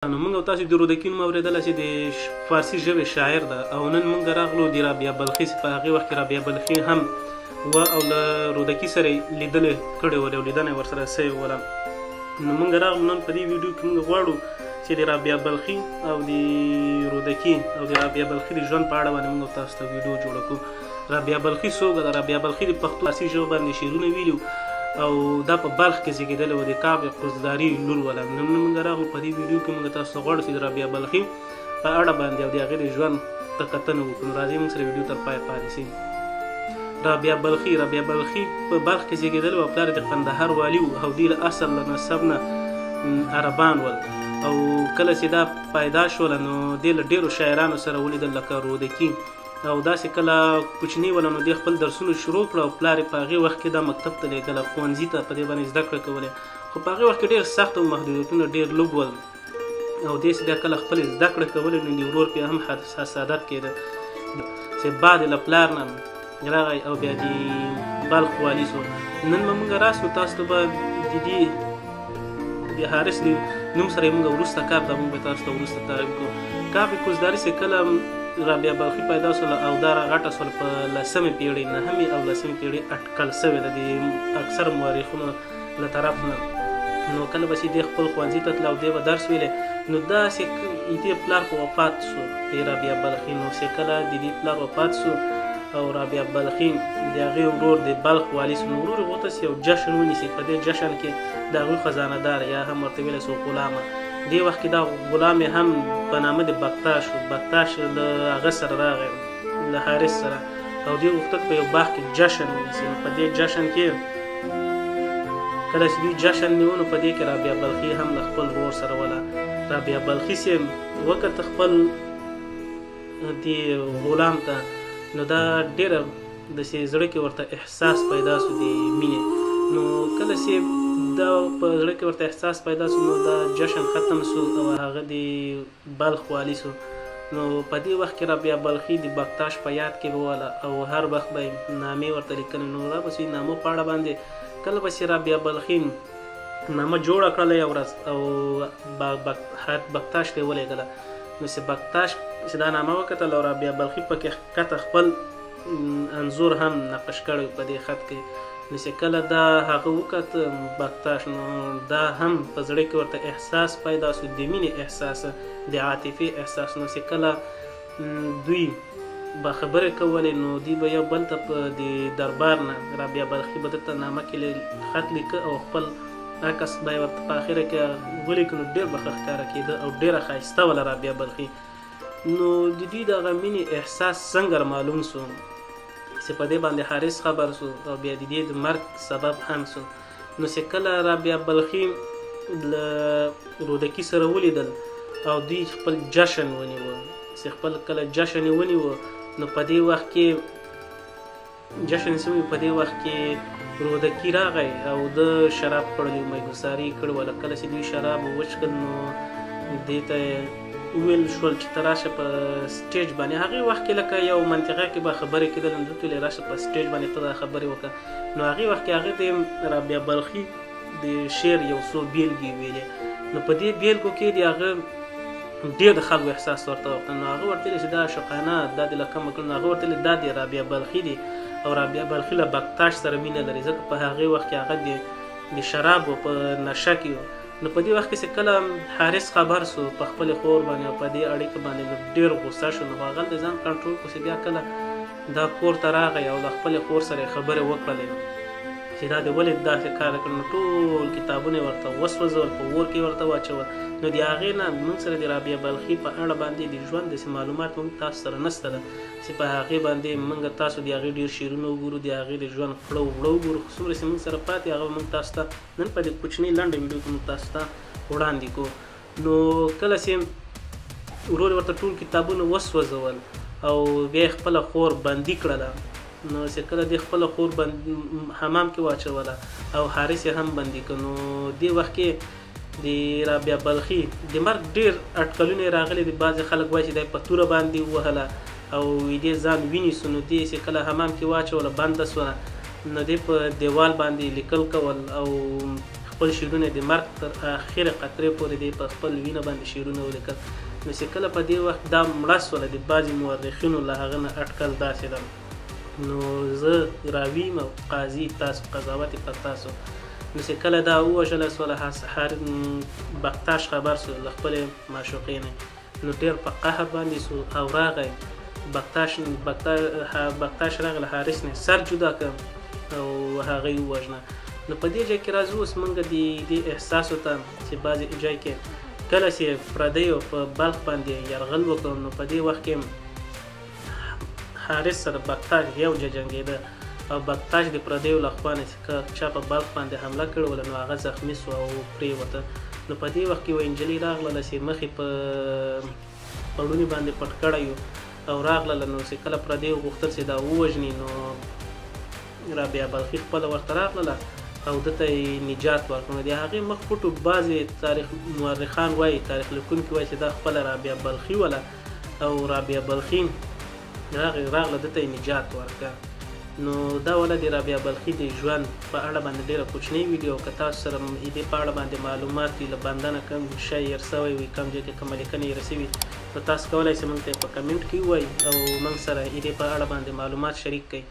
نو موږ او تاسو د رودکي نوم اورېدلی چې د فارسي ژبې شاعر ده او نن موږ راغلو د رابعه بلخي په هغې وخت کې رابعه بلخي هم وه او له رودکي سره یې لیدلې کړې وله او لیدنه یې ورسره سوې وله. نو موږ راغلو نن په دې ویډیو کې موږ غواړو چې د رابعه بلخي او د رودکي او د رابعه بلخي د ژوند په اړه باندې موږ تاسو ته ویډیو جوړه کړو. رابعه بلخي څوک ده؟ رابعه بلخي د پښتو فارسي ژبه باندې شعرونه ویلي او دا په بلخ کې زیږېدلی و، د کعب قزداري لور وله. نن موږ راغلو په دې ویډیو کې موږ تاسو ته غواړو چې د رابعه بلخي په اړه باندې او د هغې د ژوند ته کتنه وکړو. نو راځئ موږ سره ویډیو تر پایه پاتې شئ. رابعه بلخي په بلخ کې زیږېدلی و او پلار یې د قندهار والي و او دوی له اصل له نسب نه عربان ول او کله چې دا پیدا شوله نو دې له ډېرو شاعرانو سره ولیدل لکه رودکي او داسې کله کوچني وله نو دې خپل درسونه شروع کړه او پلار یې په هغې وخت کې دا مکتب ته لېږله، ښوونځي ته په دې باندې زده کړه کولې، خو په هغې وخت کې ډېر سخت او محدودیتونه ډېر لږ ول او دې چې بیا کله خپلې زده کړې کولې نو د ورور پې هم حسادت کېده چې بعد له پلار نه راغی او بیا د بلخ والي سو. نن به موږ راسو تاسو ته به د دې د حارث د نوم سره یې موږ وروسته کعب ته موږ به تاسو ته وروسته تعریف کړو. کعب قزداري چې کله رابعه بلخي پیدا شوله او دا راغټه شوله په 10مې پېړۍ 9مې او 10مې پېړۍ اټکل شوې ده د اکثر مورخینو له طرف نه. نو کله به چې دې خپل ښوونځي ته تله او دې به درس ویلی نو داسې دې پلار په وفات شو د رابعه بلخي. نو چې کله د دې پلار وفات شو او رابعه بلخي د هغې ورور د بلخ والي سو، نو ورور یې غوښته چې یو جشن ونیسي. په دې جشن کې د هغوی خزانه دار یا هم ورته ویلی سو غلامه، دې وخت کې دا غلام یې هم په نامه د بکتاش و. بکتاش له هغه سره راغی له حارث سره او دې غوښتل په یو باغ کې جشن ونیسي. نو په دې جشن کې کله چې دوی جشن نیو نو په دې کې رابعه بلخي هم له خپل ورور سره وله. رابعه بلخي چې وکته خپل دې غلام ته نو دا ډېره داسې زړه کې ورته احساس پیدا سو د مینې. نو کله چې دا په زړه کې ورته احساس پیدا سو نو دا جشن ختم سو او هغه د بلخ والي سو. نو په دې وخت کې رابعه بلخي د بکتاش په یاد کې به وله او هر وخت به یې نامې ورته لیکلې. نو را به سو نامو په اړه باندې کله به چې رابعه بلخي نامه جوړه کړله یو ورځ او بکتاش ته یې ولېږله. نو چې بکتاش چې دا نامه وکتل او رابعه بلخي پکې ښکته خپل انځور هم نقش کړی په دې خط کې. نو چې کله دا هغه وکته بکتاش نو دا هم په زړه کې ورته احساس پیدا سو د مینې احساس، د عاطفې احساس. نو چې کله دوی به خبرې کولې نو دوی به یو بل ته په د دربار نه رابعه بلخي به دته نامه کې خط لیکه او خپل عکس به یې ورته په اخره کې ولیکه. نو ډېر به ښه ښکاره کېده او ډېره ښایسته وله رابعه بلخي. نو د دوی د هغه مینې احساس څنګه معلوم سو چې په دې باندې حارث خبر سو او بیا د دې د مرګ سبب هم سو. نو چې کله رابعه بلخي له رودکي سره ولیدل او دوی خپل جشن ونیوه، چې خپل کله جشن یې ونیوه نو په دې وخت کې جشن چې ونیو په دې وخت کې رودکي راغی او د شراب خوړلي میګساري یې کړې وله. کله چې دوی شراب وچښل نو دې ته ویل شول چې ته راشه په سټیج باندې. هغې وخت کې لکه یو منطقه کې به خبرې کېدل نو دوی ته راشه په سټیج باندې ته دا خبرې وکړه. نو هغې وخت کې هغې د رابعه بلخي د شعر یو څو بیلګې ویلې. نو په دې بیلګو کې د هغه ډېر د خلکو احساس ورته وکړه. نو هغه ورته ویلې چې دا عاشقانه دا دې له کمه کړه. نو هغه ورته ویلې دا د رابعه بلخي دی او رابعه بلخي له بکتاش سره مینه لري ځکه په هغې وخت کې هغه د شرابو په نشه کې و. نو په دې وخت کې چې کله حارث خبر سو په خپلې خور باندې او په دې اړیکه باندې نو ډېر غوسه شو. نو هغه د ځان کنټرول کړو چې بیا کله دا کور ته راغی او له خپلې خور سره یې خبرې وکړلې چې دا دې ولې داسې کار وکړ. نو ټول کتابونه یې ورته وسوځول، په اور کې ورته واچول. نو د هغې نه موږ سره د رابعه بلخي په اړه باندې د ژوند داسې معلومات موږ تاسو سره نشته ده چې په هغې باندې موږ تاسو د هغې ډېر شعرونه وګورو، د هغې د ژوند خړه وړه وګورو. خو څومره چې موږ سره پاتې هغه به موږ تاسو ته نن په دې کوچنۍ لنډه ویډیو کې موږ تاسو ته وړاندې کړو. نو کله چې ورور ورته ټول کتابونه وسوځول او بیا یې خپله خور بندي کړله، نو چې کله دې خپله خور حمام کې واچوله او حارث یې هم بندي کړ. نو دې وخت کې د رابعه بلخي د مرګ ډېر اټکلونه یې راغلي دي. بعضې خلک وایي چې دی په توره باندې ووهله او دې ځان وینیسو. نو دې چې کله حمام کې واچوله بنده سوه نو دې په دیوال باندې لیکل کول او خپل شعرونه د مرګ تر اخره قطرې پورې دی په خپل وینه باندې شعرونه ولیکل. نو چې کله په دې وخت دا مړه سوله د بعضې مورخینو له هغه نه اټکل داسې ده نو زه راوي یم او قاضي تاسو قضاوت یې پر تاسو. نو چې کله دا ووژله سوله بختاش خبر سو له خپلې معشوقې نه نو ډېر په قهر باندې سو او راغی بختاش راغی له حارس نه سر جدا کړ او هغه یې ووژنه. نو په دې ځای کې راځو اوس موږ د دې احساسو ته چې بعضې ځای کې کله چې پردیو په بلخ باندې یرغل وکړ نو په دې وخت کې حارس سره بختاش یو ځای جنګېده او بختاش د پردیو له خوا نه چې چا په بلخ باندې حمله کړې وله نو هغه زخمي سو او پرېوته. نو په دې وخت کې یوه نجلۍ راغله چې مخې په پړوني باندې پټ کړی او راغله نو چې کله پردیو غوښتل چې دا ووژني نو رابعه بلخي خپله ورته راغله او دته یې نجات ورکړ. نو د هغې مخ پټو بعضې تاریخ مورخان وایي تاریخ لیکونکي وایي چې دا خپله رابعه بلخي وله او رابعه بلخي راغله دته یې نجات ورکړه. نو دا ولا د رابعه بلخي د ژوند په اړه باندې ډېره کوچنۍ ویډیو که تاسو سره دې په اړه باندې معلومات وي له بنده نه کوم شی هېر سوی وي کوم ځای کې کومه لیکنه یې رسوي نو تاسو کولی شئ موږ ته یې په کمنټ کې ووایي او موږ سره دې په اړه باندې معلومات شریک کړئ.